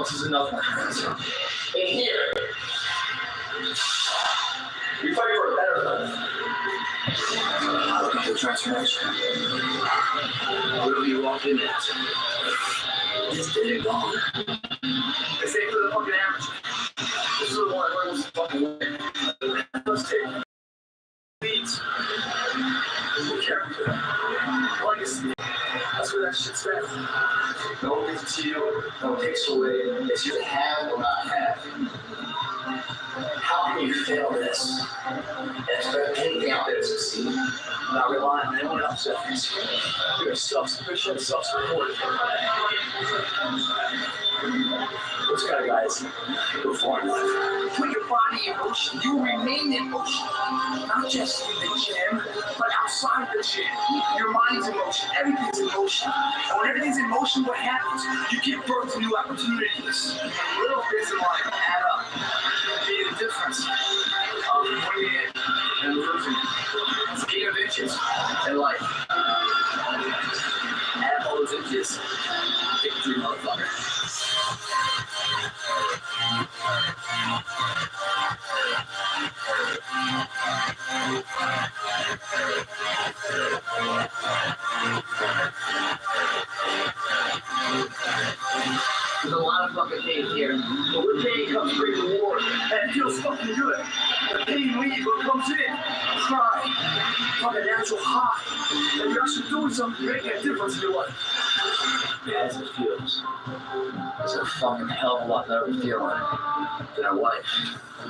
once is enough, my friends. In here, we fight for a better life. Look at the transformation. Whatever you walked in at, it's dead and gone. They say for the fucking average. This is the one where was the fucking win. Let's take leads. Character. Legacy. That's where that shit's at. No one gives it to you, no one takes it away. It's either have or not have. How can you fail this and expect anything out there to succeed? Not relying on anyone else's efforts. You're self-sufficient, self-supported. Those kind of guys go far in life. Put your body in motion. You remain in motion. Not just in the gym, but outside the gym. Your mind's in motion. Everything's in motion. And when everything's in motion, what happens? You give birth to new opportunities. Little things in life add up. Be the difference of winning it and losing. It's 8 of inches in life. Add all those inches. Victory, motherfucker. There's a lot of fucking pain here, but with pain comes great reward, and it feels fucking good. The pain leaves, what comes in, cry, from a natural high, and you're actually doing something, making a difference in your life. Yeah, as it feels. It's a fucking hell of a lot better feeling than a life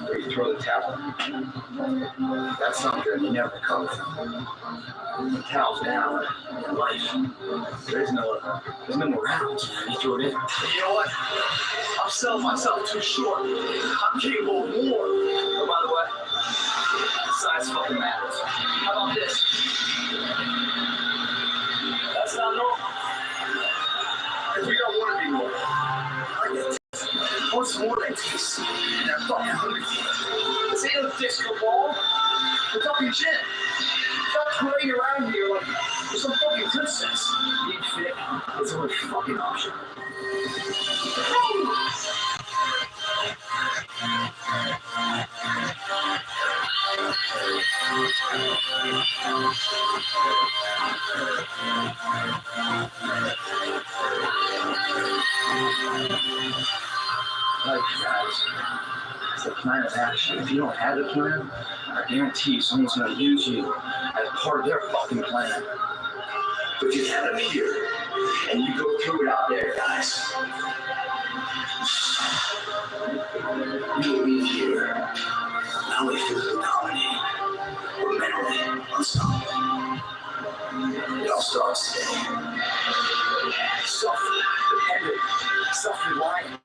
where you throw the towel. That's something you never recover from. The towel's down in life. There's no more rounds. You throw it in. And you know what? I'm selling myself too short. I'm capable of more. Oh, by the way, size fucking matters. How about this? That's not normal. Because we don't want to be more. What's more than taste? And I'm fucking hungry for it. This ain't a disco ball. We're talking gin. Stop playing around here like there's some fucking princess. Being fit is the only fucking option. Like guys, it's a plan of action. If you don't have a plan, I guarantee someone's gonna use you as part of their fucking plan. But you have it here, and you go through it out there, guys. You will be here, not only physically dominating, but mentally unstoppable. It all starts today. Self-dependent, self-reliant.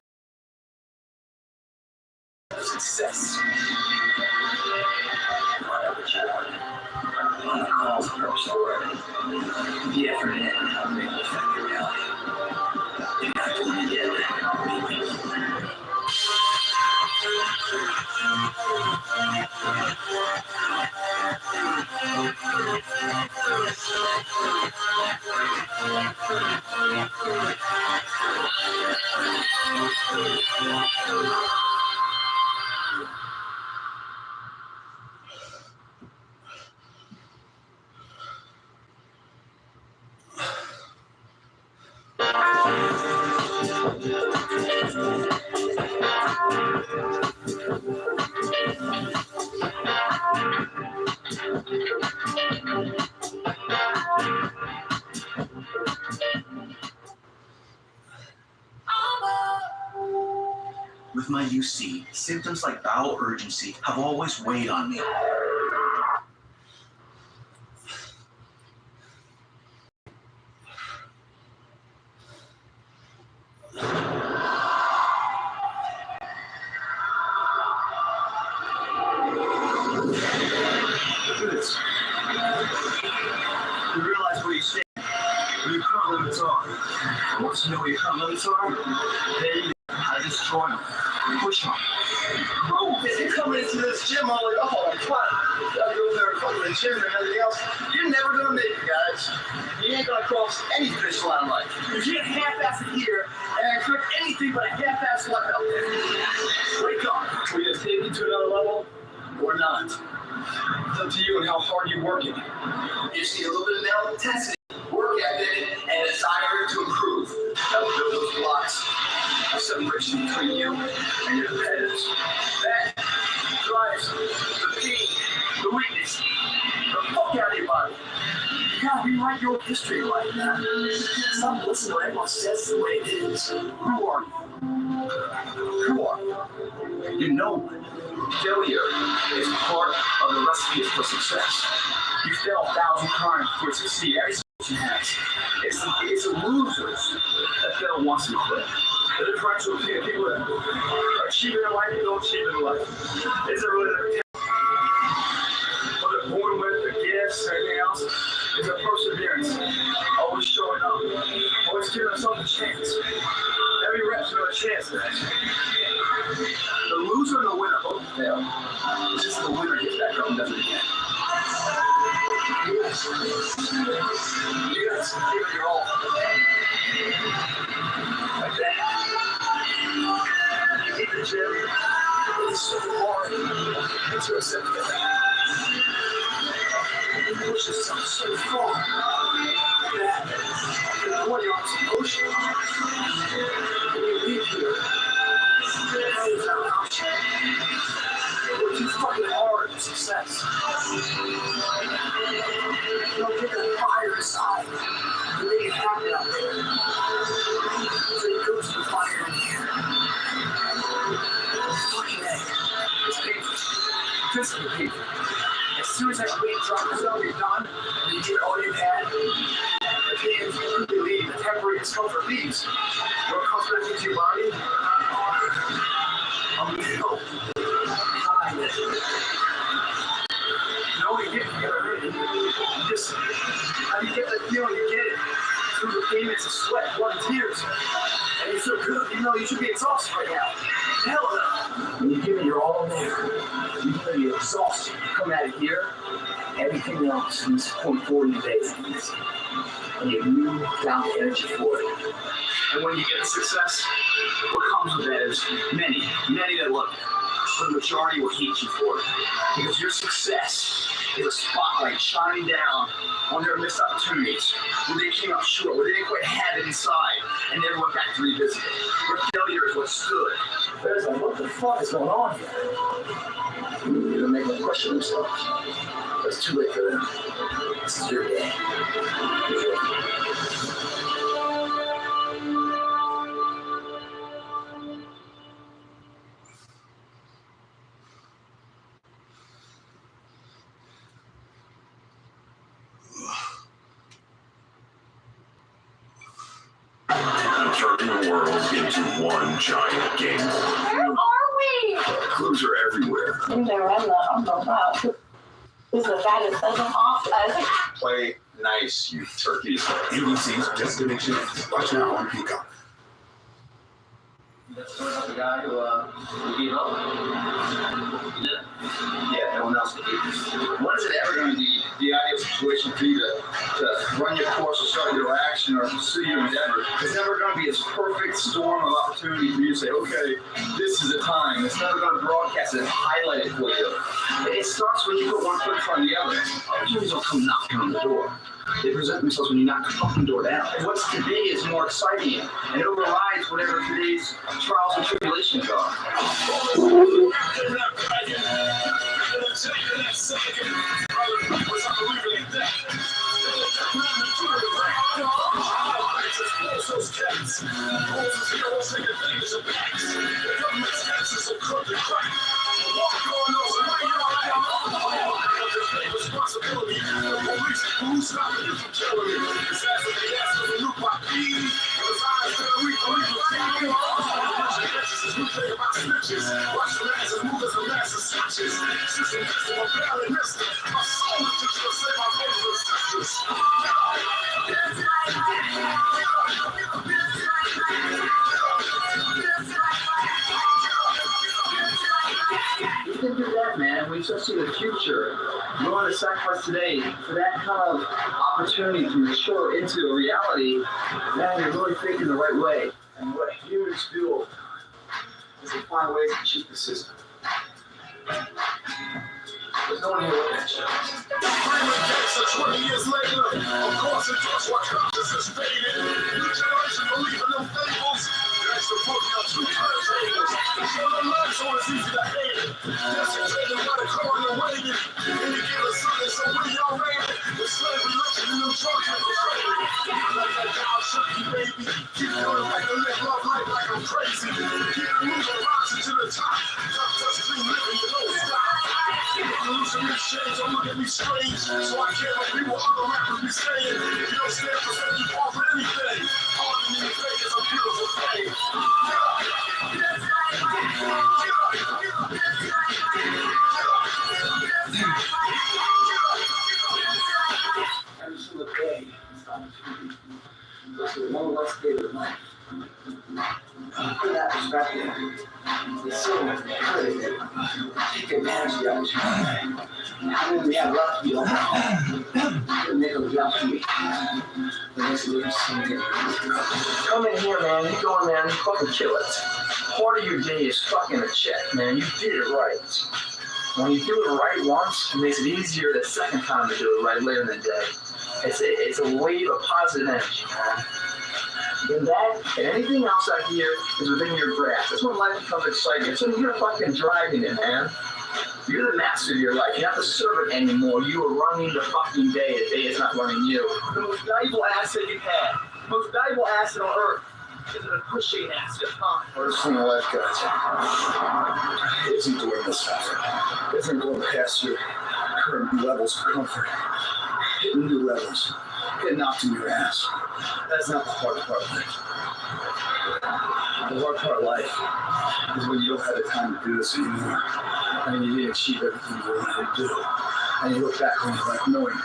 Success. Whatever you want. On the call for purpose for it. The effort in and how to make it affect your reality. You're not doing it yet. With my UC, symptoms like bowel urgency have always weighed on me. Do this. You realize where you stand, where your current limits are. And once you know where your current limits are, then you know how to destroy them, push them, grow them. If you're coming into this gym all like, oh, I'm fine. You gotta go there and fucking the gym and everything else. You're never gonna make it, guys. You ain't gonna cross any finish line in life. If you get half-assed here and expect anything but a half-ass life out there. Wake up. We're going to take you to another level or not. It's up to you and how hard you're working. You see a little bit of mental intensity, work ethic, and a desire to improve. That will build those blocks of separation between you and your competitors. That drives the pain, the weakness, the fuck out of your body. You gotta rewrite your history like that. Stop listening to what everyone says the way it is. Who are you? Who are you? You know one. Failure is part of the recipe for success. You fail 1,000 times before you succeed. Every situation has. It's the losers that fail once and quit. The differential between people that are achieving in life and don't achieve in life isn't really their what they're born with, their gifts, or anything else. It's a perseverance. Always showing up. Always giving themselves a chance. Every rep's got a chance, guys. The loser and the winner both fail. It's just the winner gets back up and does it again. You guys give it your all. Like that. You hit the gym. It's so hard. It's your acceptance. You push yourself so far. That you're 20 arms of motion. When you leave here, work too fucking hard for success. You don't get that fire inside to make it happen out there. So you go to the fire in here. Fucking A. It's painful. Physically painful. As soon as that weight drops out, you're done, and you get all you've had, the pain is completely leave, the temporary discomfort leaves. What comes back into your body? No, you get it. Just how you get that feeling, you get it through the payments of sweat, blood, and tears. And you feel good, even though you should be exhausted right now. Hell no. When you give it your all there, even though you're exhausted, you come out of here, everything else needs to point forward in the day. And you have newfound energy for it. And when you get success, what comes with that is many that look. But the majority will hate you for it. Because your success is a spotlight shining down on their missed opportunities, where they came up short, where they didn't quite have it inside, and never went back to revisit it. Your failure is what stood. There's like, what the fuck is going on here? You're gonna make them question themselves. But it's too late for them. This is your day. Turning the world into one giant game board. Where are we? Clues are everywhere. I'm the wow. This is the guy that doesn't off us. Play nice, you turkeys. UBC's destination. Watch now on Peacock. That's the guy who gave up. He did it. Yeah, no one else would do it. When is it ever going to be the ideal situation for you to run your course or start your action or pursue your endeavor? It's never going to be this perfect storm of opportunity for you to say, okay, this is the time. It's never going to broadcast it and highlight it for you. It starts when you put one foot in front of the other. Opportunities will come knocking on the door. They present themselves when you knock the fucking door down. And what's to be is more exciting and overrides whatever today's trials and tribulations are. Responsibility. The police, who's stopping you from killing me? It's as if they ask for the new pop beat. It was eyes to the reef, the TV. We think about snitches. Watch the asses move as a mass of switches. System pistol, I'm barely missing. My soul is just to save my brothers and sisters. We can do that, man. We just see the future. We want to sacrifice today for that kind of opportunity to mature into a reality. Man, you're really thinking the right way. And what humans do She's persistent. There's no one here with that shit. Freeman Jackson, 20 years later. Of course, it's just what conscience is faded. New generation believe in them fables. That's the book of two turntables. So the life so it's easy to hate it. Desiccated by the corner waiting. Any given Sunday, so we all made it. The slave religion and them drug infiltrated. Like that dog shooky baby. Keep feeling like to live love life like I'm crazy. Keep it moving, rising to the top. Top touch clean living, you don't stop. Losing these shades, don't look at me strange. So I can't let people other rappers be saying. You don't stand for something, you fall for anything. Harder than you think is a beautiful thing. Every single day, there's one less day of life. Put that perspective. It's so good. Take advantage of the opportunity. How many we have left, we don't know. Make them jump to me. Come in here, man. You go in there and you fucking kill it. Part of your day is fucking a check, man. You did it right. When you do it right once, it makes it easier the second time to do it right later in the day. It's a wave of positive energy, man. And that and anything else out here is within your grasp. That's when life becomes exciting. It's when you're fucking driving it, man. You're the master of your life. You don't have to serve it anymore. You are running the fucking day. The day is not running you. The most valuable asset you've had. The most valuable asset on earth is an appreciating asset of time. First thing in life, guys, isn't doing this stuff. Isn't going past your current levels of comfort. Hitting new levels. Getting knocked in your ass. That's not the hard part of life. The hard part of life is when you don't have the time to do this anymore. And you didn't achieve everything you wanted to do. And you look back on your life knowing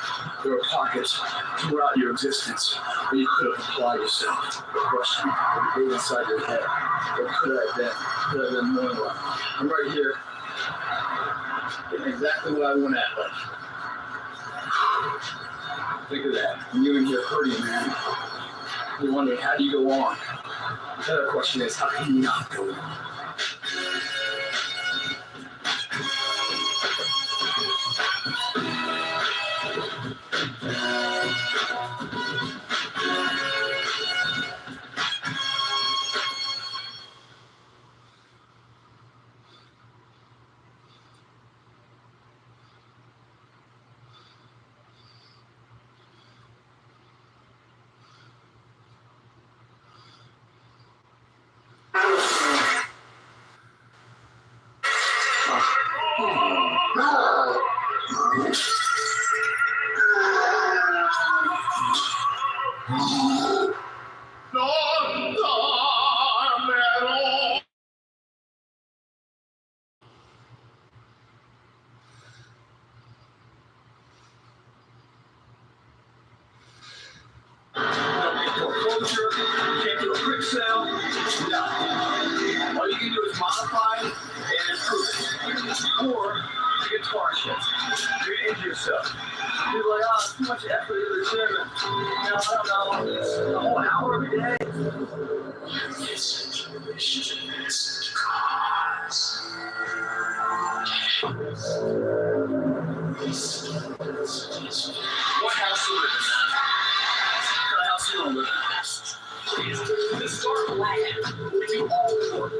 there were pockets throughout your existence where you could have applied yourself. The question is inside your head. What could I have been? Could I have been more like? I'm right here getting exactly what I want at life. Think of that. And you in here hurting, man. You're wondering, how do you go on? The other question is, how can you not go on? Can't do a quick sell. No. All you can do is modify and improve it. Or you get tar shit. You injure yourself. You're like, oh, it's too much effort in the gym. I don't know. A whole hour every day. What house you live in, man? What kind of house you don't live in? The start lab, we do all the work.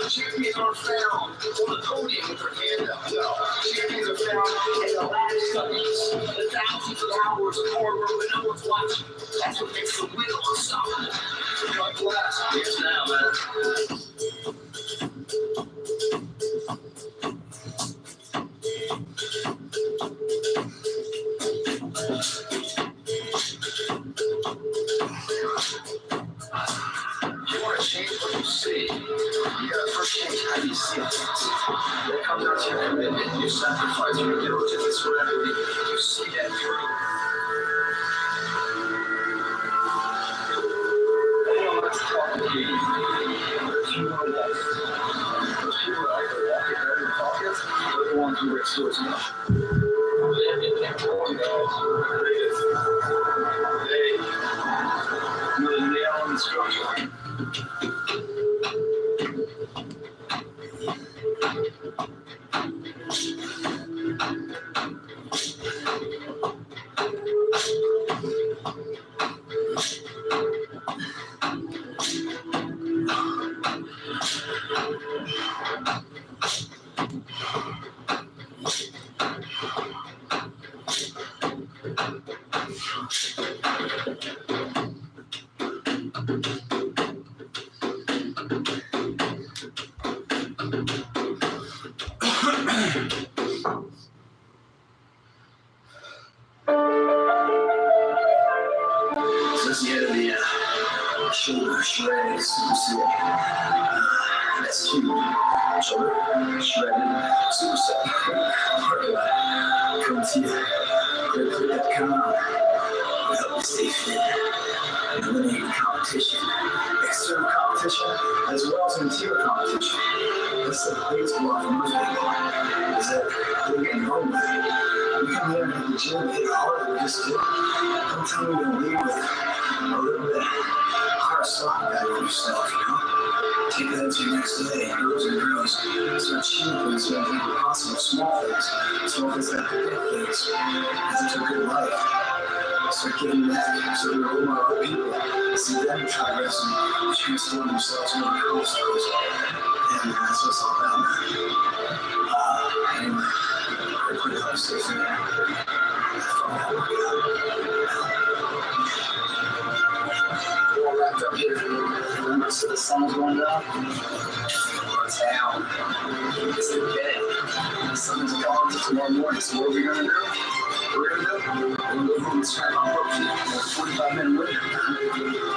Champions aren't found on the podium with their hand up. No, champions are found in the lab studies. The thousands of hours of hard work when no one's watching. That's what makes the wheel unstoppable. God bless. Yes, now, man. You want to change what you see, you gotta first change how you see it. That comes down to your commitment, your sacrifice, your diligence, whatever. You see that through. Everyone likes to talk to you. There's few more left. Those people that like to walk in their pockets, they're the ones who rich towards you. You're the nail in the structure. Since the end of the shoulder shred superset. That's huge. Shoulder shredded superset. Come to you. Gripcrit.com. Will help you stay fit. Eliminate competition. External competition as well as interior competition. That's the biggest block for most people. Is that they're getting home with it. You come here and hit the gym, hit hard, just do it. Don't tell me to leave with a little bit higher stock value on yourself, you know? Take that into your next day, grows and grows. Start achieving things, start making possible, small things that big things. Because it's a good life. Start giving back, start to role model other people, see them progress and transform themselves into their own selves. And that's what it's all about, man. Anyway, I put it up safe in there. We're all wrapped up here. Remember, so the sun's going down. It's down. It's the day. The sun is gone till tomorrow morning. So what are we going to do? We're going to go home and start our work for 45-minute window.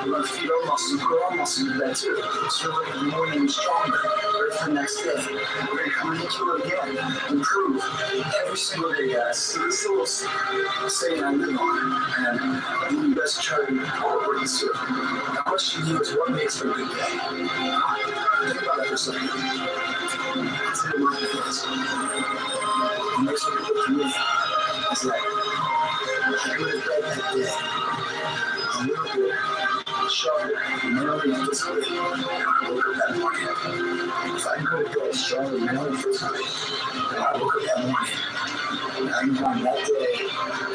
We're going to feed our muscles, grow our muscles in bed too. So we're going to be more and stronger, ready for the next day. We're going to come and into it again, improve every single day, guys. So this little saying I live on, and you best try to incorporate this too. Now, what you need is what makes for a good day. Think about that for a second. Consider my things. What makes for a good day for me is that I go to bed that day a little bit sharper, mentally and physically, and I woke up that morning. If I can go to bed stronger mentally and physically, then I woke up that morning. And I can go on that day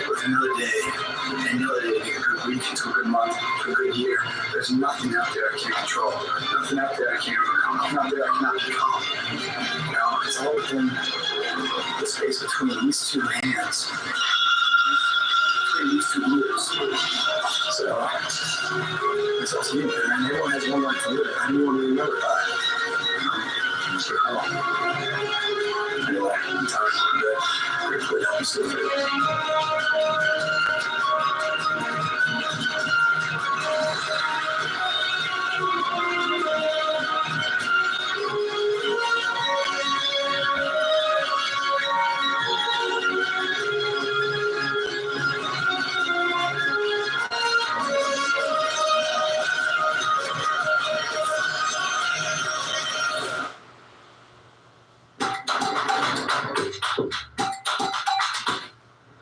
with another day, and another day, to a good week, to a good month, to a good year. There's nothing out there I can't control. Nothing out there I can't overcome. Nothing out there I cannot become. You know, it's all within the space between these two hands. These 2 years. So, it's up to you, man. Everyone has one life to live, and you want to remember that. So, anyway, I'm tired of that. I'm going to put that stuff in.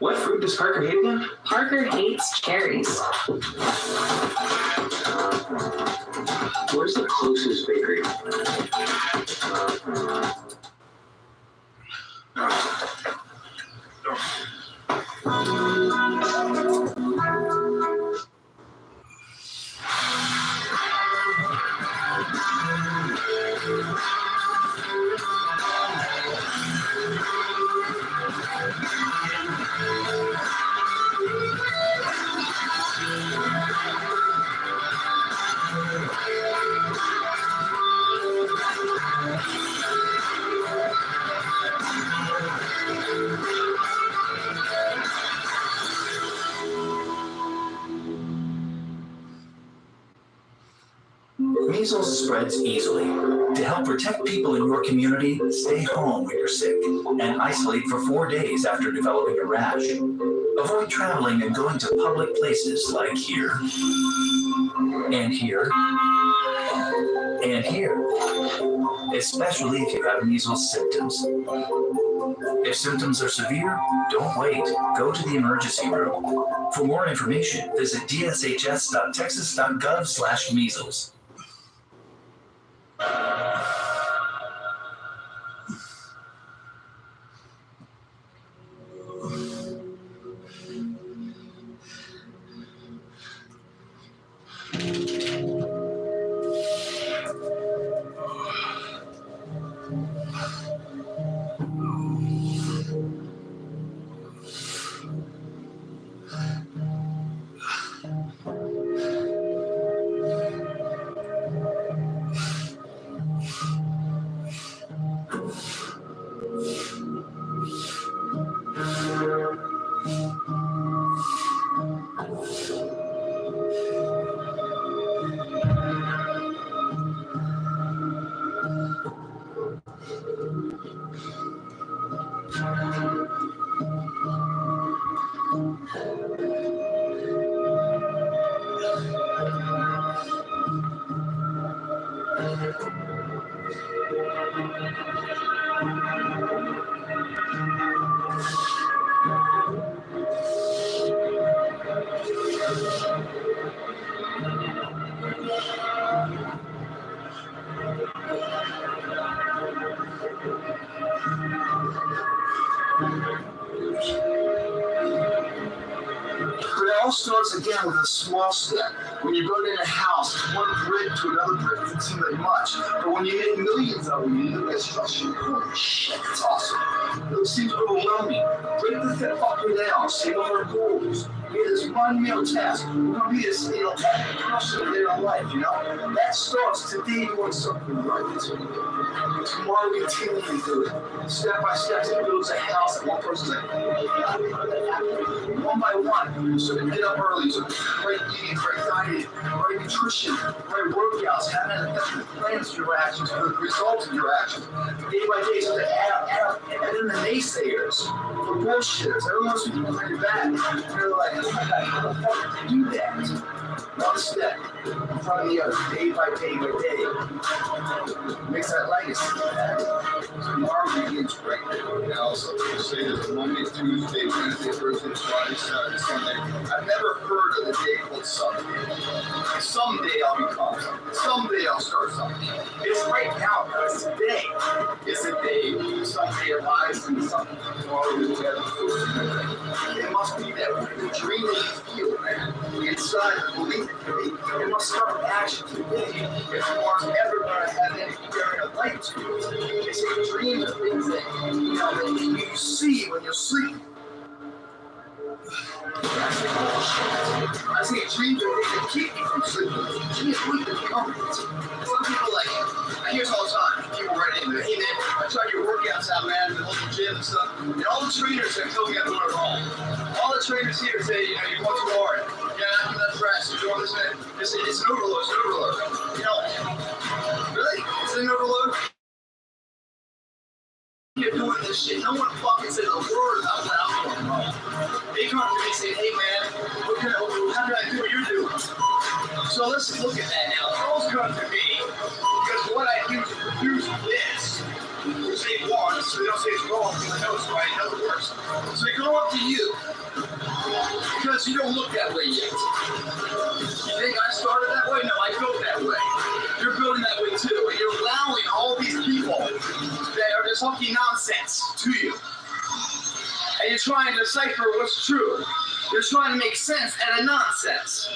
What fruit does Parker hate again? Parker hates cherries. Where's the closest bakery? Measles spreads easily. To help protect people in your community, stay home when you're sick and isolate for 4 days after developing a rash. Avoid traveling and going to public places like here, and here, and here, especially if you have measles symptoms. If symptoms are severe, don't wait. Go to the emergency room. For more information, visit dshs.texas.gov/measles. But it all starts again with a small step. When you're building a house, one brick to another brick doesn't seem like much. But when you hit millions of them, you look at structure, holy shit, that's awesome. It seems overwhelming. Break the fucker down, save all our goals. Get this one meal task. We're gonna be this, person later in life, That starts today doing something right. Tomorrow we continually do it. Step by step, it builds a house, and one person's like, one by one. So to get up early, so right eating, right dieting, right nutrition, right workouts, having an effective plans for your actions, for the results of your actions. Day by day, so to add up, and then the naysayers, the bullshitters, everyone wants to be behind your back. And they're like, oh my God, how the fuck did you do that? One step in front of the other, day by day by day. Makes that legacy. Tomorrow begins right there. And also, you say there's Monday, Tuesday, Wednesday, Thursday, Friday, Saturday, Sunday. I've never heard of the day called Sunday. Someday I'll become something. Someday I'll start something. It's right now, because today is the day. Someday arrives and something. Tomorrow is better. It must be that way. The dream that you feel, man, inside the belief it must start with action today. If you are ever going to have any bearing of light to it, it's a dream of things that that you see when you're sleeping. I say a dream that keep you from sleeping. You can't wait to become it. Some people I hear this all the time. People write in there, hey man, I tried your workouts out, man, in the local gym and stuff. And all the trainers are telling me I'm doing it wrong. All the trainers here say, you're going too hard. You're not doing that press. You're doing this and that. It's an overload. It's an overload. Really? It's an overload? You're doing this shit. No one fucking said a word about what I'm doing wrong. They come to me and say, hey man, how did I do what you're doing? So let's look at that now. Girls come to me because what I do to produce this, which they want, so they don't say it's wrong because I know it's right, I know it works. So they go up to you because you don't look that way yet. You think I started that way? No, I built that way. You're building that way too, and you're allowing all these people that are just talking nonsense to you. And you're trying to decipher what's true. You're trying to make sense out of nonsense.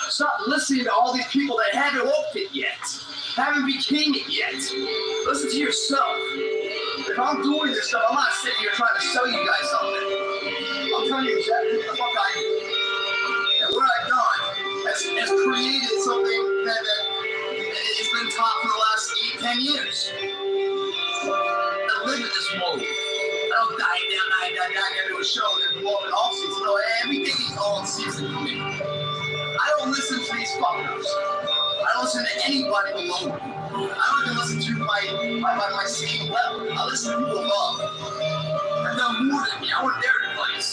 Stop listening to all these people that haven't walked it yet, haven't became it yet. Listen to yourself. If I'm doing this stuff, I'm not sitting here trying to sell you guys something. I'm telling you exactly what the fuck I do. And what I've done has created something that has been taught for the last 8-10 years. I live in this mode. I don't die down, do a show and then blow up in off season. No, everything is all in season for me. I don't listen to these fuckers. I don't listen to anybody below me. I don't even listen to my same level. I listen to people above. I've done more than me. I want their advice.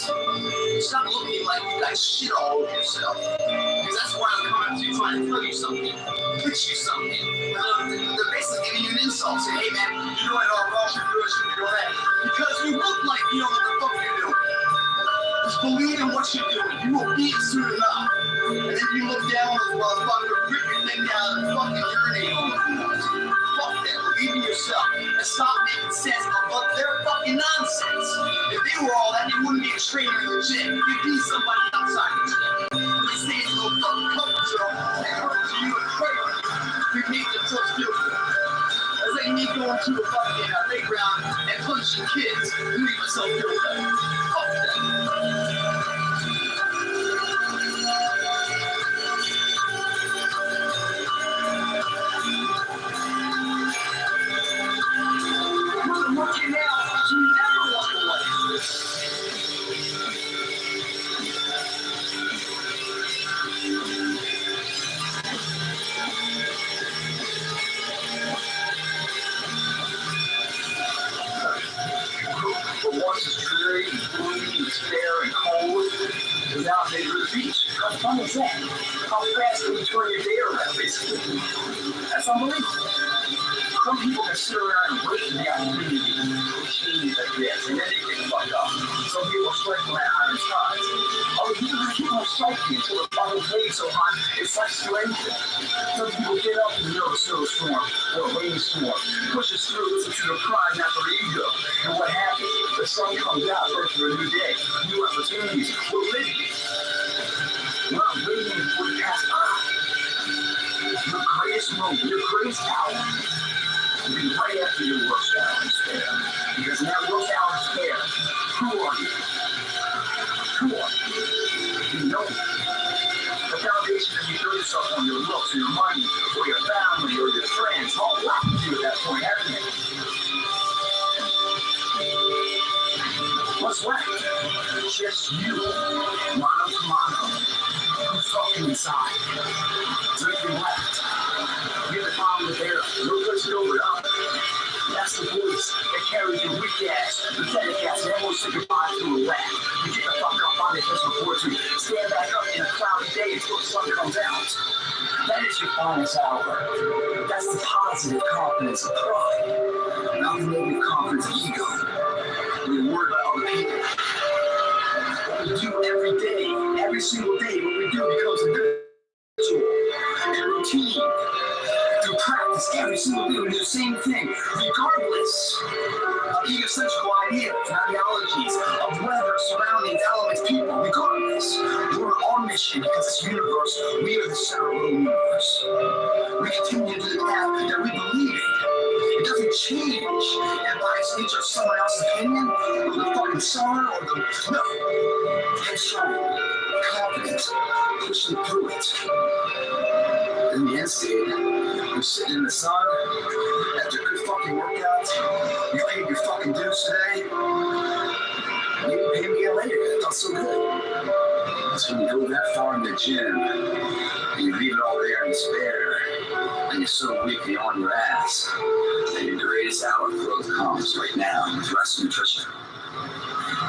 Stop looking like you guys shit all over yourself. Because that's why I'm coming to you trying to tell you something, pitch you something. They're basically giving you an insult, saying, hey man, you're doing it all wrong, you're doing it, you're doing that. Because you look like you know what the fuck you're doing. Just believe in what you're doing. You will be it soon enough. And then you look down on the motherfucker, rip your thing down and fucking urinate on you. Fuck that. Believe in yourself. And stop making sense of their fucking nonsense. If they were all that, they wouldn't be a trainer in the gym. You'd be somebody outside the gym. They stay in a little fucking comfort zone and come to you and pray on you. We make themselves feel good. That's like me going to a fucking playground and punching kids and make myself feel better. Fuck that. Working out, you never walk away. But once it's dreary and gloomy and stale and cold, you're now maybe to the beach. How fun is that? How fast can you turn your day around, basically? That's unbelievable. Some people can sit around and wait for the opportunity to change like this, and then they get fucked up. Some people are striking like iron skies. Other people just keep on striking until the fucking blade so hot, it's like strangers. Some people get up in the middle of a snowstorm or a rainstorm, pushes through, listen to the crying out their ego. And what happens? The sun comes out first for a new day, new opportunities. We're living. We're not waiting for the past by. Your greatest moment, your greatest hour will be right after your worst hour in despair. Because in that worst hour in despair, who are you? Who are you? You know me. The foundation that you build yourself on, your looks, or your money, or your family, or your friends, all left to you at that point, haven't it? What's left? Just you, mano to mano. Who's talking inside? Drinking left. You're the bottom of the barrel. No place to go but up. That's the voice that carries your weak ass, pathetic ass, and everyone say goodbye to a laugh. You get the fuck up on it just before to stand back up in a cloudy day until the sun comes out. That is your finest hour. That's the positive confidence of pride. Not the negative confidence of ego. We're worried about other people. What we do every day, every single day, what we do becomes a habitual and routine. Through practice, every single day we do the same thing, regardless of egocentrical ideas and ideologies, of weather, surroundings, elements, people, regardless. We're on our mission because this universe, we are the center of the universe. We continue to do the path that we believe in. It doesn't change and by its nature of someone else's opinion, or the fucking sun, or the, no. Headstrong, confident, pushing through it. In the end state, you're sitting in the sun after a good fucking workout. You paid your fucking dues today. Maybe pay me again later. It felt so good. That's when you go that far in the gym and you leave it all there in despair, and you're so weak and you're on your ass. And your greatest hour of growth comes right now with rest and nutrition.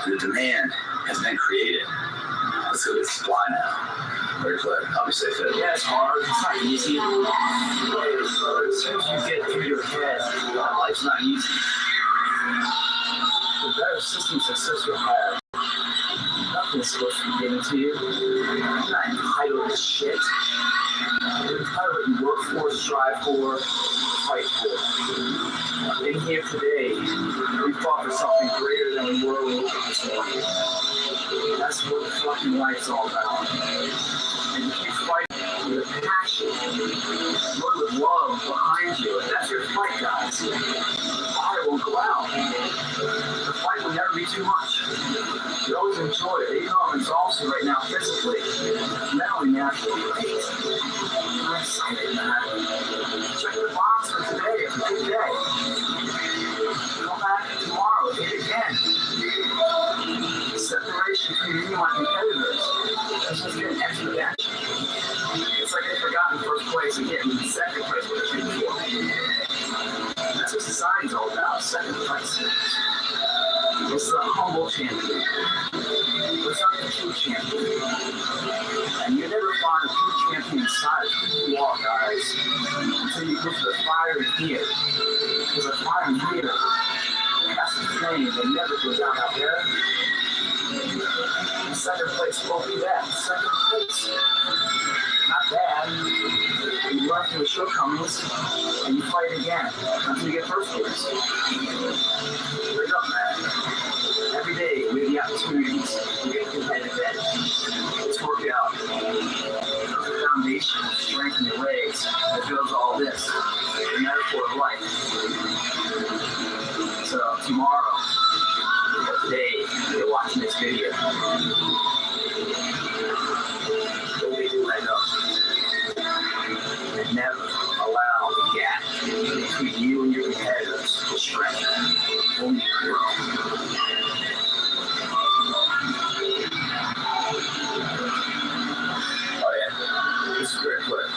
The demand has been created. Let's go get supply now. Very clear. Obviously fit. Yeah, it's hard. It's not easy. As soon as you get through your head, life's not easy. The better system success you'll have, nothing is supposed to be given to you. You're not entitled to shit. You're entitled to what you work for, strive for, fight for. In here today, we fought for something greater than we were when we woke up this morning. That's what fucking life's all about. And you keep fighting with a passion, with love behind you. And that's your fight, guys. The fire won't go out. The fight will never be too much. You always enjoy it. Even though I'm exhausted right now physically, mentally, naturally, great. I'm excited, man. Check the box for today. It's a good day. Come back tomorrow. Hit it again. Separation between me and my competitors. That's just getting exponential. It's like they've forgotten first place and getting second place with a shooting for. That's what society's all about, second place. It's the humble champion. It's not the true champion. And you never find a true champion inside of who you are, guys, until you get to the fire in here. Because the fire in here, that's the flame that never goes out there. Second place won't be that. Second place, not bad. You learn from the shortcomings and you fight again until you get first place. Wake up, man. Every day we have the opportunities to get competitive edge. Let's work out. The foundation of strength in your legs that builds all this. The metaphor of life. So tomorrow, today, you're watching this video. Go get your leg up. And never allow the gap between you and your competitors to shrink. Only grow. Oh yeah, this is very quick.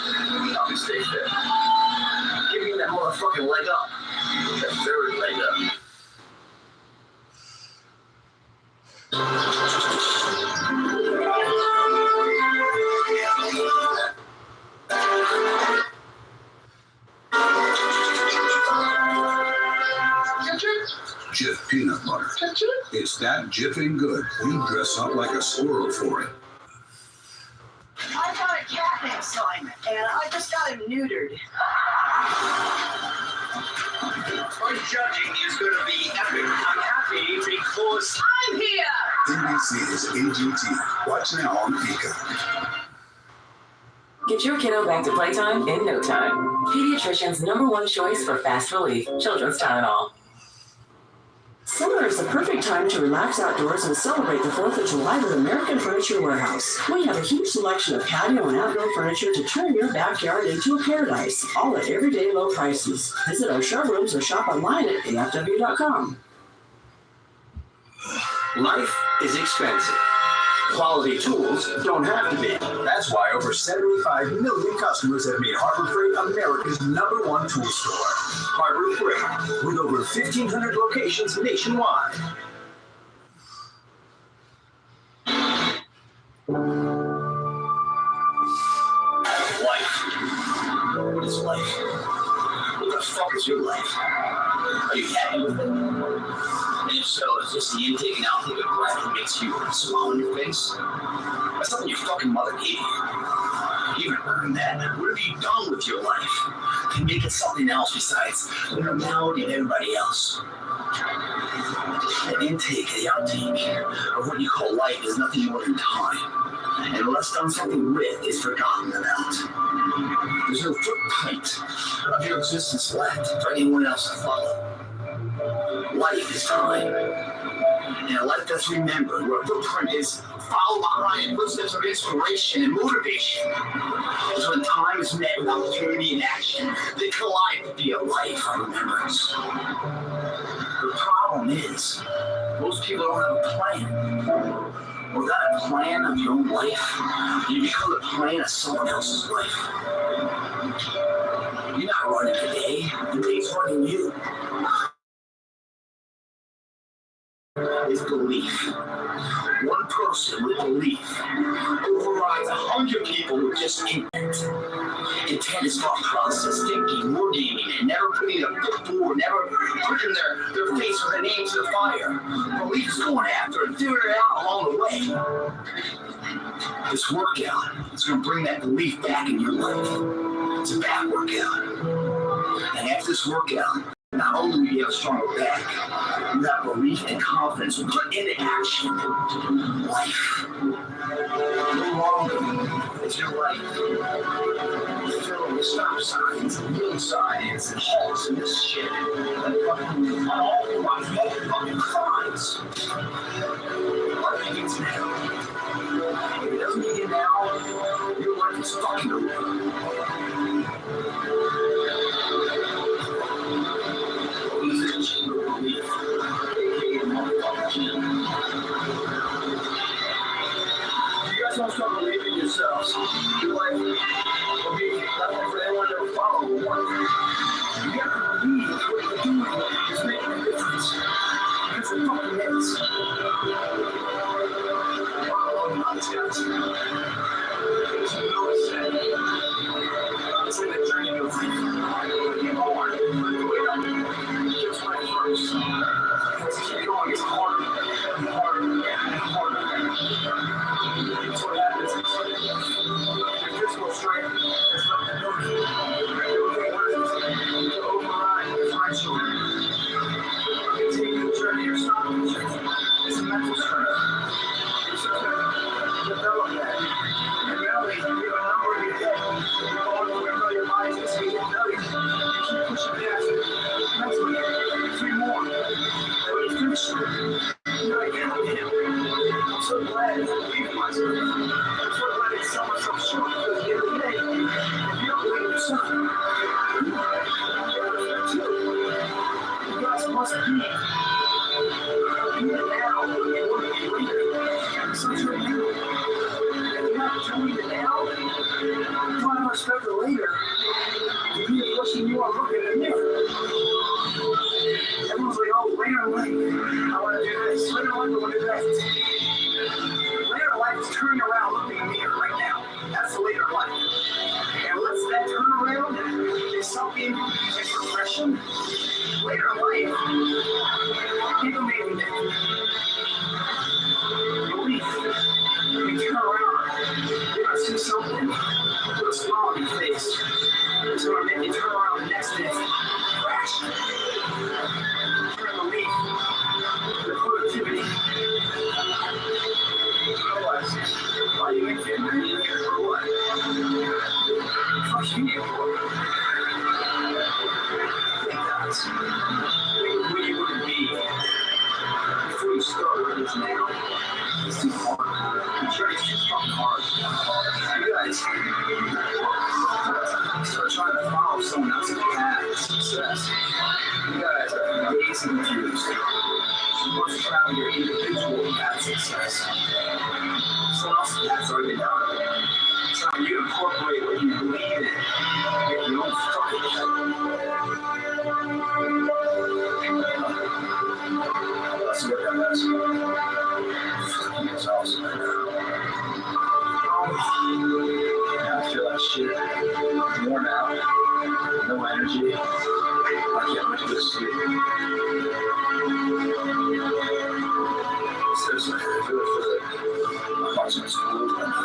I'll be stay fit. Give me that motherfucking leg up. That third leg up. Jif peanut butter. It's that jiffing good, you dress up like a squirrel for it. I got a cat named Simon, and I just got him neutered. Our judging is going to be epic. I'm happy because I'm here. NBC's AGT. Watch now on Pika. Get your kiddo back to playtime in no time. Pediatrician's #1 choice for fast relief, Children's Tylenol. Summer is the perfect time to relax outdoors and celebrate the 4th of July with American Furniture Warehouse. We have a huge selection of patio and outdoor furniture to turn your backyard into a paradise, all at everyday low prices. Visit our showrooms or shop online at afw.com. Life is expensive. Quality tools don't have to be. That's why over 75 million customers have made Harbor Freight America's #1 tool store. Harbor Freight, with over 1,500 locations nationwide. Life. What is life? What the fuck is your life? Are you happy with it? And if so, is this the intake and outtake of breath that makes you smile on your face? That's something your fucking mother gave you. You haven't earned that. What have you done with your life to make it something else besides the normality of everybody else? The intake, the outtake of what you call life is nothing more than time. And unless done something with, is forgotten about. There's no footprint of your existence left for anyone else to follow. Life is time. And a life that's remembered, where a footprint is followed behind footsteps of inspiration and motivation. Is when time is met with opportunity and action, they collide to be a life of remembrance. The problem is, most people don't have a plan. Without a plan of your own life, you become the plan of someone else's life. You're not running the day, the day's running you. Is belief. One person with belief overrides 100 people with just intent. Intent is thought process, thinking, wargaming, and never putting a foot forward, never putting their face with a name to the fire. Belief is going after and figuring it out along the way. This workout is going to bring that belief back in your life. It's a back workout. And after this workout, not only will you have a stronger back, you have belief and confidence to put into action life. No longer is your life filled with stop signs and yield signs and halts and this shit. And fucking all my fucking crimes. Life begins now. If it doesn't begin now, your life is fucking over. You guys don't start believing in yourselves. Your life will be nothing for anyone to follow or work. You have to believe what you're doing is making a difference. Because it fucking is. Well, nuts, guys. There's no set. It's like a journey to life. When you're born, wait up. Just like first. Let's keep going. It's harder and harder and harder. That's what happens. Your physical strength is like the notion. Everything learns to override the threshold. Continue the journey. You're stopping the journey. It's a mental strength. You're supposed to develop that. And really, you have a number in your head. You're going to know your body is going to know you. You keep pushing past it. Mentally, 3 more. When you finish it, you're like, goddamn. I'm so glad I believe in myself. I'm so glad I sell myself short because at the end of the day, if you don't believe in yourself, you guys must be even now in order to be leader. So it's for you. If you're not doing it now, you don't have respect for later. You need to question you are looking in the mirror. Everyone's like, oh, later in life, I want to do this. Later in life, I want to do that. Later in life is turning around, looking in the mirror right now. That's the later in life. And once that turn around is something, it's repression. Later in life, people may be belief. You turn around, you're gonna see something with a smile on your face. It's gonna make you turn around the next day. Crash. Turn the leaf. The productivity. Otherwise, why you ain't getting any here for what? Fuck you need for? Think that. Think where you would be before you start where it is now. It's too hard. The journey's too fucking hard. You guys start trying to follow someone else's path to success. You guys are dazed and confused. You must travel your individual path to success. Someone else's path's already been done. It's time you incorporate what you believe in. Make your own fucking path. Let's see what that does. Fucking exhausted right now. I feel like shit. I'm worn out. No energy. I can't wait to go to sleep. Seriously, I feel like my heart's in school right now.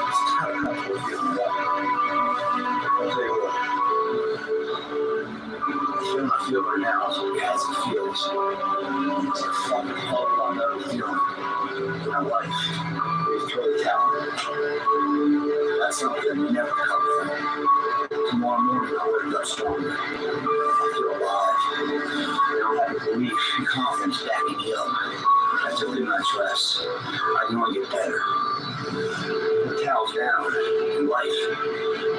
It's kind of comfortable feeling that. I'll tell you what. The feeling I feel right now is what guys it feels. It's a fucking hell of a lot better feeling in my life. It's really talented. That's something you never come from. Tomorrow morning I'll wake up stronger. I feel alive. I don't have a belief and confidence backing me up. After a good night's rest, I can only get better. The towel's down in life.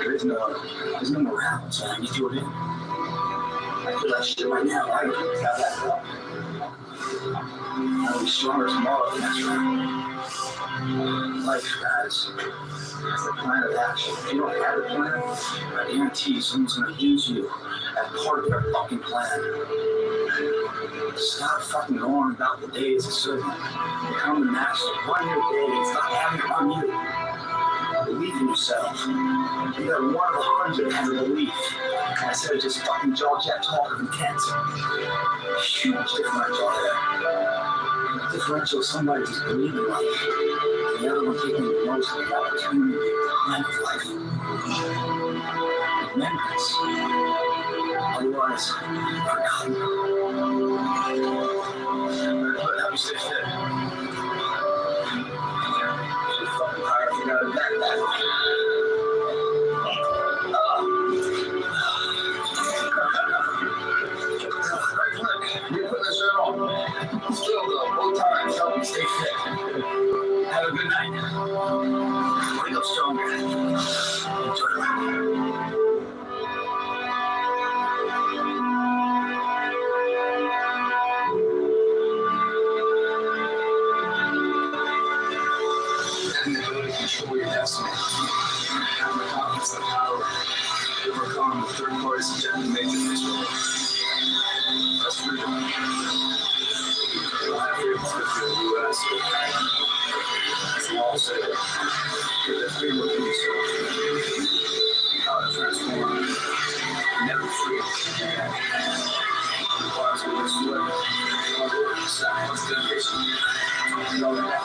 There's no morale, so I need to do it in. I feel like shit right now. I don't have that help. I'll be stronger tomorrow, that's right. Life, guys, it's a plan of action. If you don't have a plan, I guarantee someone's going to use you as part of their fucking plan. Stop fucking going about the day as a servant. Become the master. Run your day. Stop having it on you. Believe in yourself. You got one of 100 that has a belief. Instead of just fucking jaw-jack talk of intent. Huge differential there. Differential is somebody just believing in life. And the other one taking the most of the opportunity time of life. Remembrance. Otherwise, forgotten. Help me stay fit. She's fucking tired. I forgot a backpack. You're putting this shirt on. Still though, both times, help me stay fit. Have a good night. Wake up stronger. Enjoy life. Having the ability to control your destiny. Having the confidence and power to overcome the third-party subjective nature of this world. That's freedom. You'll have freedom to live in the U.S. As the law said, get that freedom within yourself. How to transform. Never free. Requires a sweat, hard work, sacrifice, dedication. And all that.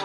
I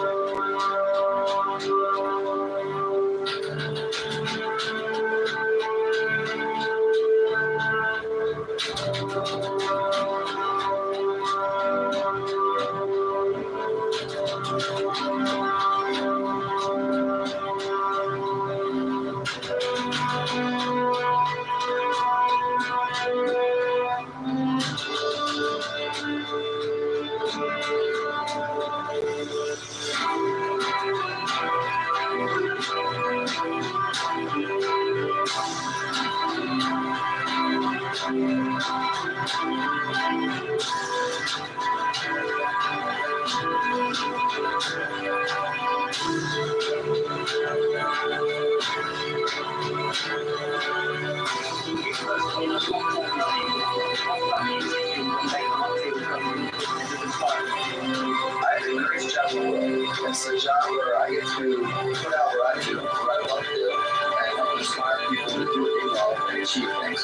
have a great job in the world. It's a job where I get to put out what I do, what I love to do, and help inspire people to do what they love and achieve things.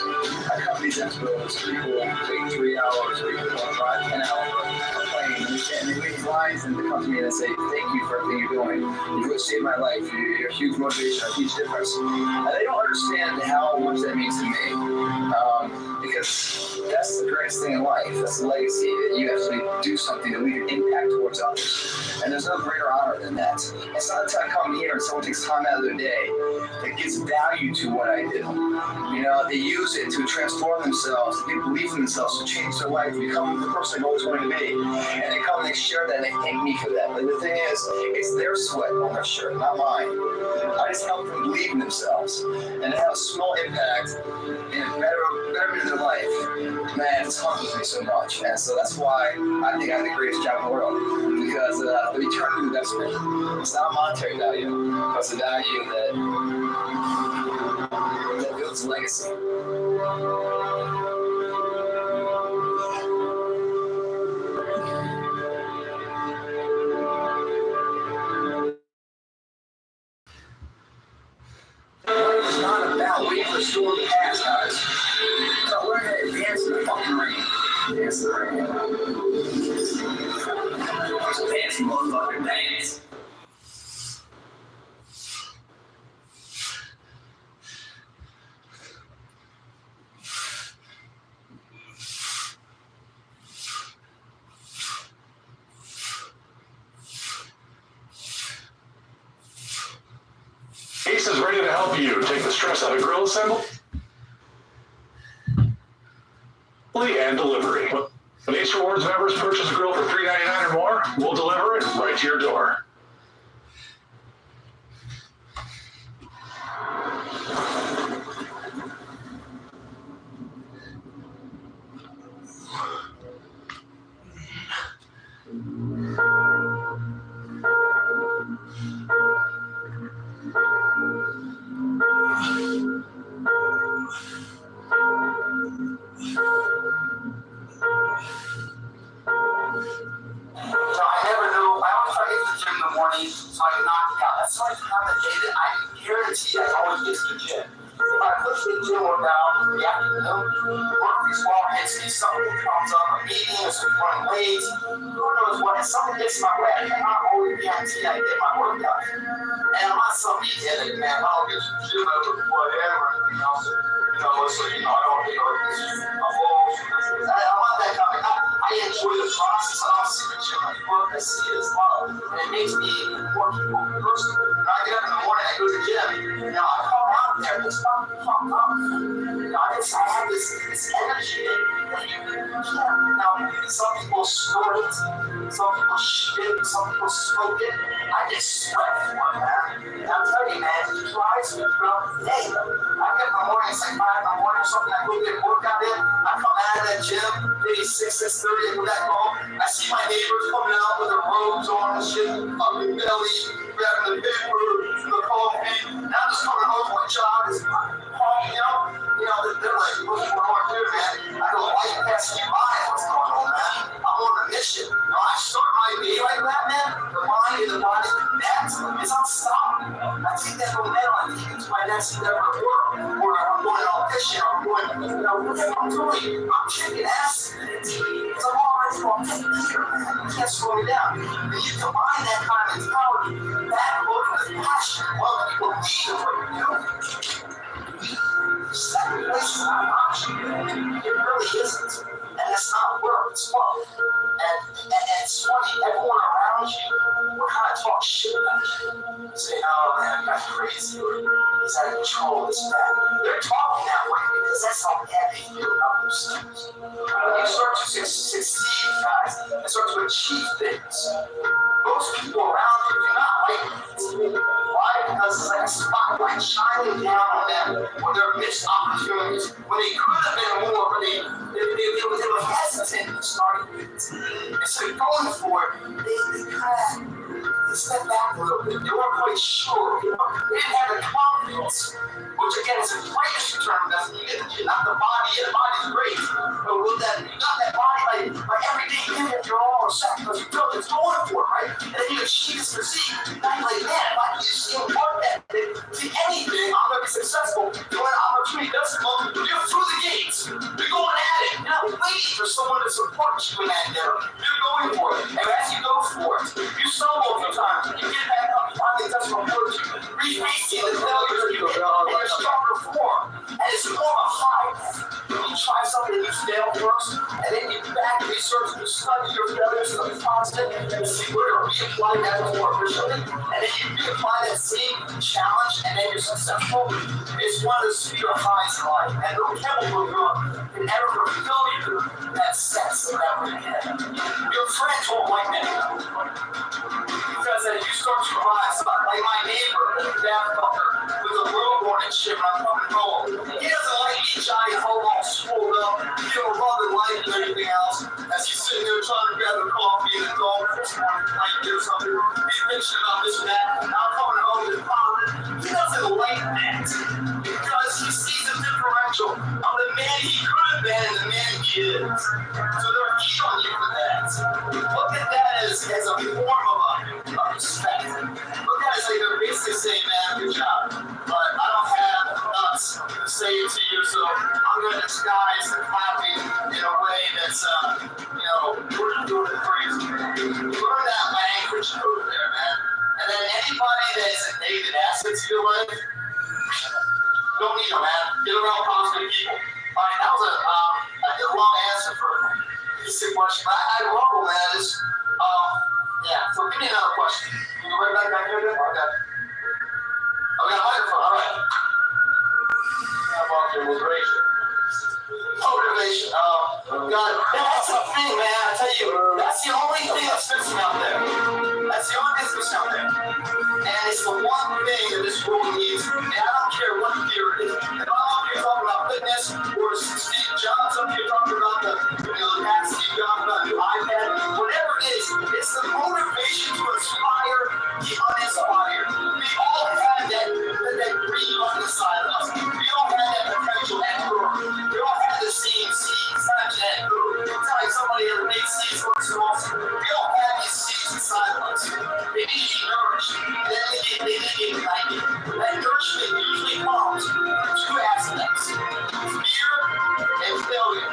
I come to these expos, people take 3 hours, people want to drive 10 hours on a plane, and they make lines and they come to me and say, thank you for everything you're doing. You've really saved my life. You're a huge motivation, a huge difference. And they don't understand how much that means to me. Because that's the greatest thing in life. That's the legacy, that you actually do something to leave an impact towards others. And there's no greater honor than that. It's not until I come here and someone takes time out of their day that gives value to what I do. You know, they use it to transform themselves, to get belief in themselves, to change their life, become the person they've always wanted to be. And they come and they share that and they thank me for that. But the thing is, it's their sweat on their shirt, not mine. I just help them believe in themselves and have a small impact in a betterment of their life. Man, it's humbles me so much. And so that's why I think I have the greatest job in the world. Because the return on investment, it's not a monetary value, but it's a value that builds legacy. It's not about waiting for the storm to pass, guys. It's about learning to advance in the fucking rain. Dance in the rain. Dance, motherfucker, dance. Ace is ready to help you take the stress out of grill assembly and delivery. When Ace Rewards members purchase a grill for $3.99 or more, we'll deliver it right to your door. So I can knock it out. That's like not the day that I guarantee I always get to the gym. If I push the gym workout in the afternoon, work these small hits, something comes up, a meeting or some running weights, who knows what, if something gets in my way, I cannot always guarantee I get my workout in. And I'm not some idiot, man, I'll get to the gym over whatever, everything else. So, I don't think I'm not that kind of guy. I enjoy the process. I don't see the gym like work. I see it as love. And it makes me a more people person. When I get up in the morning, I go to the gym. I come out there, just pumped up. I have this energy that you can't. Some people snort it. Some people shit. Some people smoke it. I just sweat for it, man. And I'm telling you, man, it drives me throughout the day. I get in the morning, it's like 5 in the morning or something, I go get a workout in, I come out of that gym, maybe 6:30, I go back home, I see my neighbors coming out with their robes on and shit, fucking belly, grabbing the paper, the coffee, and I'm just coming home with joggers, they're like, what's going on here, man? I go, why you passing me by? What's going on, man? I'm on a mission. I start my day like that, man. The mind and the body connect. It's unstoppable. I take that momentum, I take it to my next level of work. Or I'm going on audition, I'm going, whatever I'm doing, I'm kicking ass in it. Because I'm already going to take it here, man. You can't slow me down. And you combine that kind of talk shit about you. Say, oh man, that's crazy, or he's out of control, this and that. They're talking that way because that's how bad they feel about themselves. When you start to succeed, guys, and start to achieve things, most people around you do not like it. Why? Because it's like a spotlight shining down on them when they're missed opportunities, when they could have been more, but they were hesitant to start it. Instead of going for it, they kind of stepped back a little bit. They weren't quite sure. They didn't have the confidence, which again is a greatest term. Doesn't mean you're not the body. Yeah, the body's great, but with that, you got that body like every day you give it your all respect because you feel it's going for it, right? And then you achieve this physique. Now you're like, man, if I can just impart that, see anything, I'm gonna be successful. When an opportunity does come, you're through the gates. You're going at it. You're not waiting for someone to support you in that endeavor. You're going for it. And as you go for it, you stumble a few times. You get back up, you finally touch what works. Refacing the failures you get, and you're stronger for it. And it's more of a high. You try something, you fail first, and then you back research, you study your failures to the constant, and you see where to reapply that more efficiently, and then you reapply that same challenge, and then you're successful. It's one of the sweeter highs in life, and no chemical drug can ever fulfill you that sense of that way ahead. Your friends won't like that. Because as you start to rise up, like my neighbor, that fucker, with a billboard and shit when I'm coming home. He doesn't like me giant home all swollen up, feeling loving life and everything else. As he's sitting there trying to grab a coffee and a dog this morning, like or something. He's bitching about this and that. And I'm coming home to father. He doesn't like that. Because he sees a differential of the man he could have been and the man he is. So they're keen on you for that. Look at that as a form of respect. Look at it as like they're basically saying, man, good job. But I don't have nuts to say it to you, so I'm going to disguise the clapping in a way that's, we're doing it crazy. Learn that language code there, man. And then anybody that is a negative asset to your life, don't need them, man. Get around positive people. All right, that was a long answer for a basic question. I rumble, man. So give me another question. Can you go right back here? Okay. Oh, we got a microphone. All right. Motivation. God, that's the thing, man. I tell you, that's the only thing that's missing out there. That's the only thing that's missing out there. And it's the one thing that this world needs. And I don't care what fear it is. If I'm up here talking about fitness, or Steve Jobs up here talking about the past Steve Jobs about the iPad, whatever it is, it's the motivation to inspire the uninspired. We all have that green on the side of us. We all have that potential at work. We all have the same seeds, not that food. It's not like somebody ever makes seeds for themselves. We all have these seeds inside of us. They need to be nourished. Then they need to get ignited. That nourishment usually comes from two aspects: fear and failure.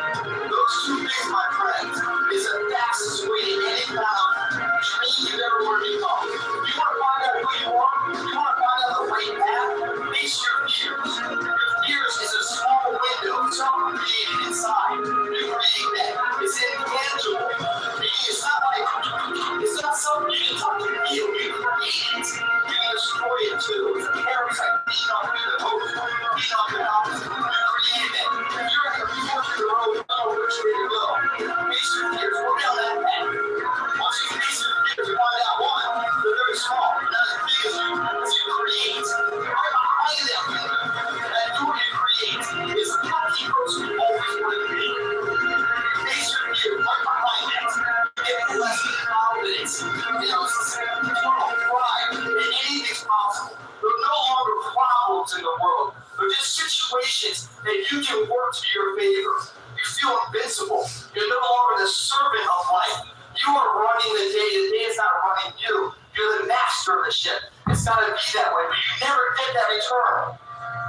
Those two things, my friends, is the fastest way to any kind of dream you've ever wanted to become. You want to find out who you are? You want to find out the right path? Face your fears. Your fears is a small window, self-created inside. You create that. It's intangible. It's not something you can touch and feel. You create it. You can destroy it too. It's a parasite feeding on you, the host, feeding on your house. You created that. If you're at the fork of the road, you know which way to go. Face your fears. We're down that path. Once you face your fears, you find out one, they're very small. They're not as big as you create. Right behind them, that door you create is the happy person you always want to be. Face your fears. Right behind that. You get less confidence. It's internal pride that anything's possible. There are no longer problems in the world. They're just situations that you can work to your favor. You feel invincible. You're no longer the servant of life. You are running the day. The day is not running you. You're the master of the ship. It's got to be that way, but you never get that return.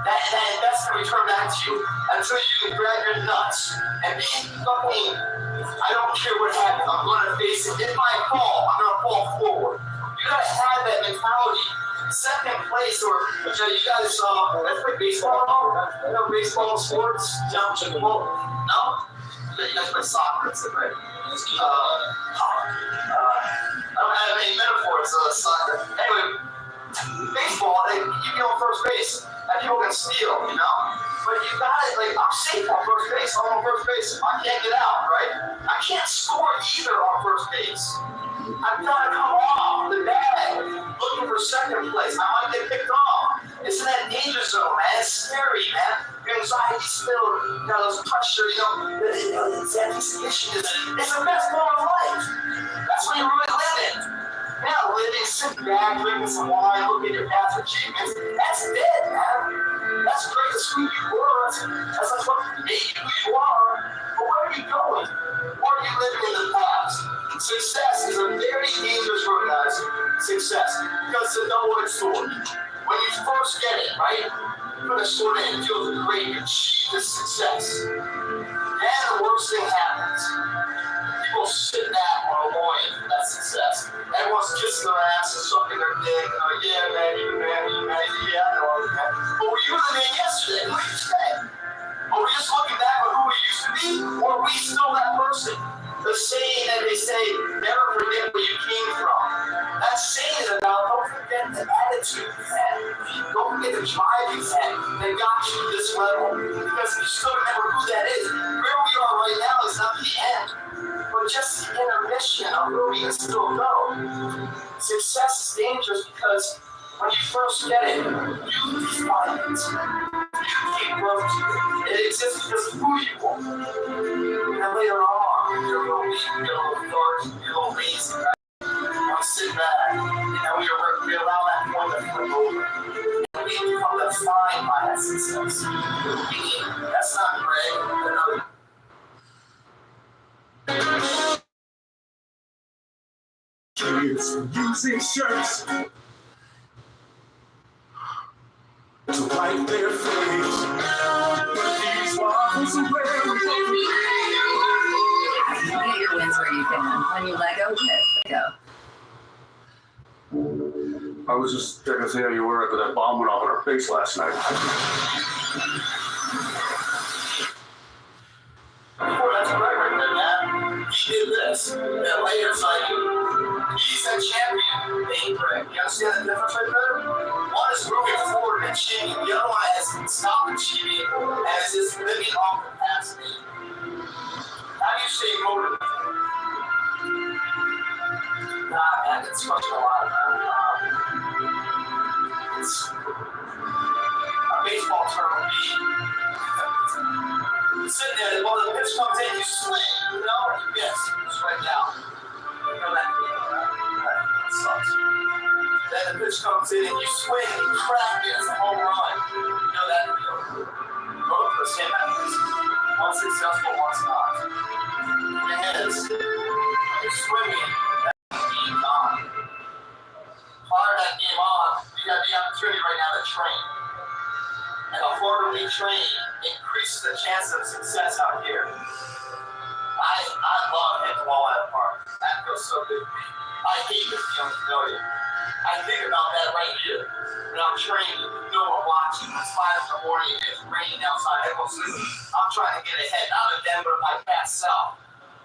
That investment return back to you until you can grab your nuts and be fucking, I don't care what happens, I'm going to face it. If I fall, I'm going to fall forward. You got to have that mentality. Second place, or you guys, let's play baseball. You know, baseball, sports, jump, ball. No? You guys play soccer, that's it, right? don't have any metaphors, soccer. Anyway, baseball, you be on first base, and people can steal, you know? But you got it, like, I'm safe on first base, I'm on first base, I can't get out, right? I can't score either on first base. I've got to come off the bag, looking for second place. I might get picked off. It's in that danger zone, man. It's scary, man. Your anxiety's filled, those pressure, it's anticipation. It's the best moment of life. That's when you're really living. You're not living, sitting back, drinking some wine, looking at your past achievements. That's dead, man. That's great. That's who you were. That's what made you who you are. But where are you going? Where are you living in the past? Success is a very dangerous word, guys. Success. Because it's a double-edged sword. When you first get it, right? You put a sword in, it feels great, you achieve this success. Then the worst thing happens. People sit back on a loin for that success. Everyone's kissing their ass and sucking their dick. Yeah, man, yeah, I know, man. But were you the man yesterday? What did you say? Are we just looking back at who we used to be? Or are we still that person? The saying that they say, never forget where you came from. That saying is about, don't forget the attitude you had. Don't forget the drive you had that got you to this level. Because you still remember who that is. Where we are right now is not the end, but just the intermission of where we can still go. Success is dangerous because when you first get it, you find it. You keep growing. It exists because of who you are. And later on, you're a little weak, you're a little dark, you're a little lazy, right? We sit back, we allow that point to flip over. And we become defined by that success. That's not Greg. Kids using shirts to wipe their face. But these waffles are where we You get your wins where you can. When you let go, go. I was just checking to see how you were after that bomb went off in our face last night. Oh, that's right there, man. He did this. And later it's like, he's a champion. Incorrect. You understand the difference right there? One is moving forward and achieving. The other one has stopped achieving and is just living off the past. How do you stay motivated? Nah, man, it's fucking a lot, man. It's a baseball term would be sitting there, well, the pitch comes in, you swing, you know, and you miss, just right down. You know that feeling, right? That sucks. Then the pitch comes in and you swing and you crack it, it's a home run. You know that feeling. Both the same methods. One's successful, one's not. Your heads, when you're swinging, that's game on. Fire that game on, you got the opportunity right now to train. And the harder we train, increases the chance of success out here. I love hitting the ball out of the park. That feels so good to me. I hate this feeling, you know it. I think about that right here. When I'm training, you know I'm watching. It's 5 in the morning, it's raining outside, everyone's sleeping. I'm trying to get ahead, not of them, but of my past self.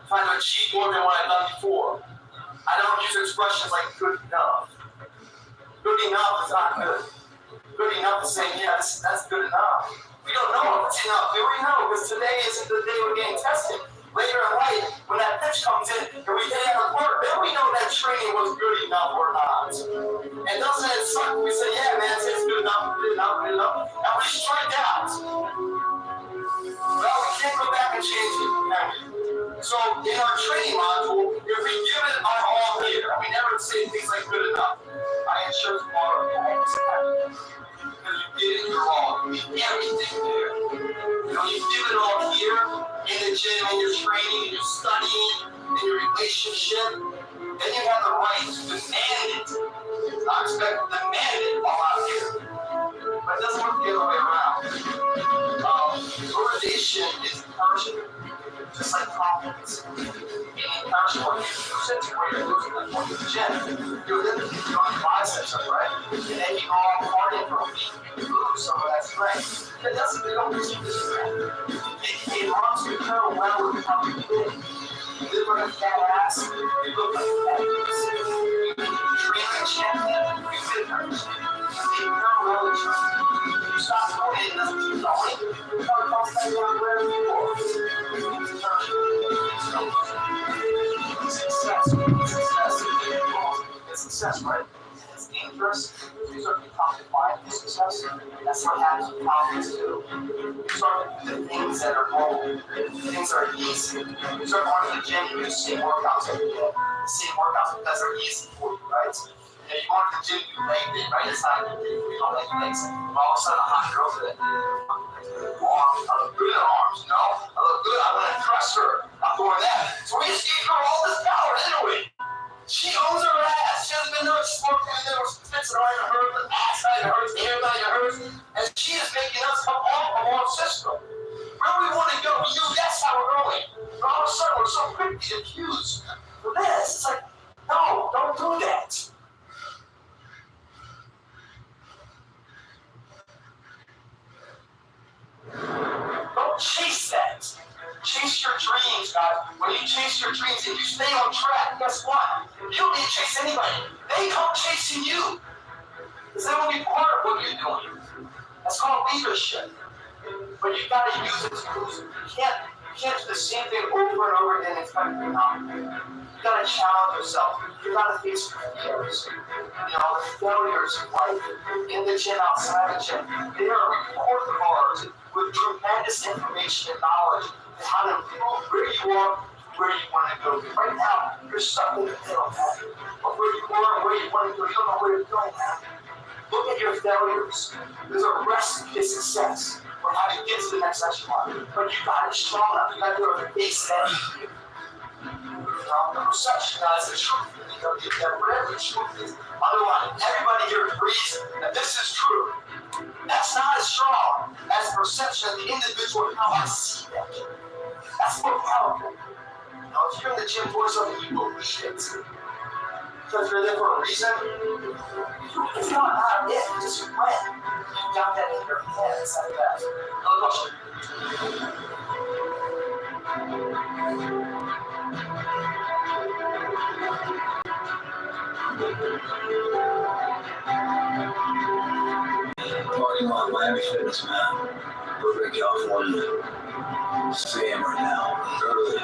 Trying to achieve more than what I've done before. I don't use expressions like good enough. Good enough is not good. Good enough is saying, yeah, that's good enough. We don't know if it's enough. We already know because today isn't the day we're getting tested. Later in life, when that pitch comes in and we hit it out of the park, then we know that training was good enough or not. And doesn't it suck? We say, yeah, man, it's good enough, good enough, good enough. And we strike out. Well, we can't go back and change it, can we? So in our training module, if we give it our all here, we never say things like good enough. I ensure tomorrow you always have it. Because you did it your all. You did everything there. You know, you give it all here in the gym, in your training, in your studying, in your relationship. Then you have the right to demand it. I expect to demand it while out here. But it doesn't work the other way around. Motivation is encouragement. Just like confidence. Being encouraged when you use it to where you're losing like going to the gym. You're literally doing biceps, right? And then you go on partying for a week and you lose some of that strength. It doesn't become this strength. It runs you so well with how you live. You live like a fat ass, you look like a fat ass. Success, right? It's dangerous. You start to become defined for success. That's what happens with confidence too. You start to do the things that are normal, things that are easy. You start going to the gym and do the same workouts every day. The same workouts because they're easy for you, right? And you go to the gym, you leg day, right? It's not you don't leg legs. But all of a sudden, a hot girl today. Arms. I look good in arms, you know? I look good. I want to impress her. I'm doing that. So we just gave her all this power, didn't we? She owns her ass. She doesn't even know she's working in there. She's fixing right to her. The ass side of hers, the hair side of hers. And she is making us come off of our system. Where we want to go, we knew that's how we're going. But all of a sudden, we're so quick to accuse for this. It's like, no, don't do that. Don't chase that. Chase your dreams, guys. When you chase your dreams, if you stay on track, guess what? You don't need to chase anybody. They come chasing you. Because they will be part of what you're doing. That's called leadership. But you got to use it to boost. You can't do the same thing over and over again and expect it to come. You got to challenge yourself. You got to face your fears. You know, the failures of life in the gym, outside the gym. They are report cards with tremendous information and knowledge on how to improve where you are, where you want to go. Right now, you're stuck in the middle, man. But where you are and where you want to go, you don't know where you're going, man. Look at your failures. There's a recipe to success on how to get to the next echelon. But you got to be strong enough. You got to do it with the base head. The perception is the truth. You know, whatever the truth is, underlying. Everybody here agrees that this is true. That's not as strong as perception of the individual and how I see that. That's more powerful. You know, if you're in the gym doing something, you believe it. Because you're there for a reason. It's not it, just when. You got that in your head. It's like that. Another question. Parking lot, Miami Fitness, man. Burbank, California. Sam right now. Early.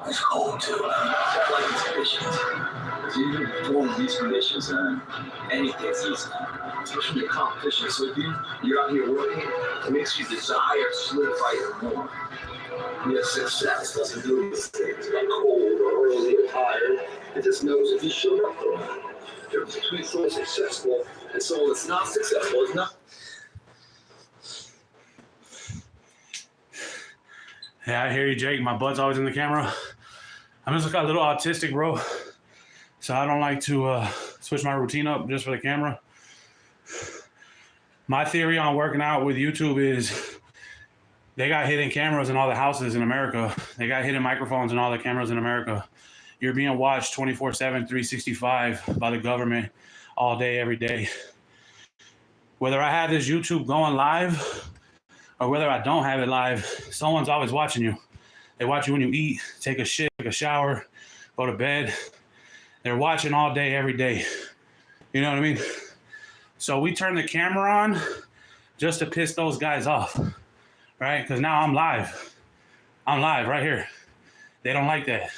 It's cold too. I like these conditions. Because even performing these conditions, man, anything's easy. Especially when the competition is with you, you're out here working, it makes you desire to solidify even more. Your success doesn't do these things like cold or early or tired. It just knows if you showed up for it. The difference between someone successful and someone that's not successful is not. Yeah, I hear you, Jake. My butt's always in the camera. I'm just a little autistic, bro. So I don't like to switch my routine up just for the camera. My theory on working out with YouTube is they got hidden cameras in all the houses in America. They got hidden microphones in all the cameras in America. You're being watched 24/7, 365 by the government all day, every day. Whether I have this YouTube going live or whether I don't have it live, someone's always watching you. They watch you when you eat, take a shit, take a shower, go to bed. They're watching all day, every day. You know what I mean? So we turn the camera on just to piss those guys off, right? Because now I'm live. I'm live right here. They don't like that.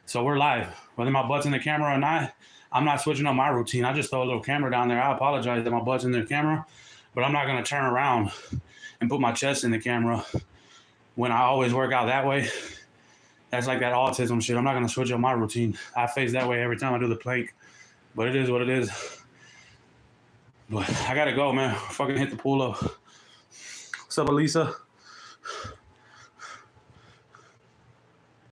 So we're live. Whether my butt's in the camera or not, I'm not switching up my routine. I just throw a little camera down there. I apologize that my butt's in the camera, but I'm not going to turn around and put my chest in the camera when I always work out that way. That's like that autism shit. I'm not going to switch up my routine. I face that way every time I do the plank, but it is what it is. But I got to go, man. Fucking hit the pool up. What's up, Elisa?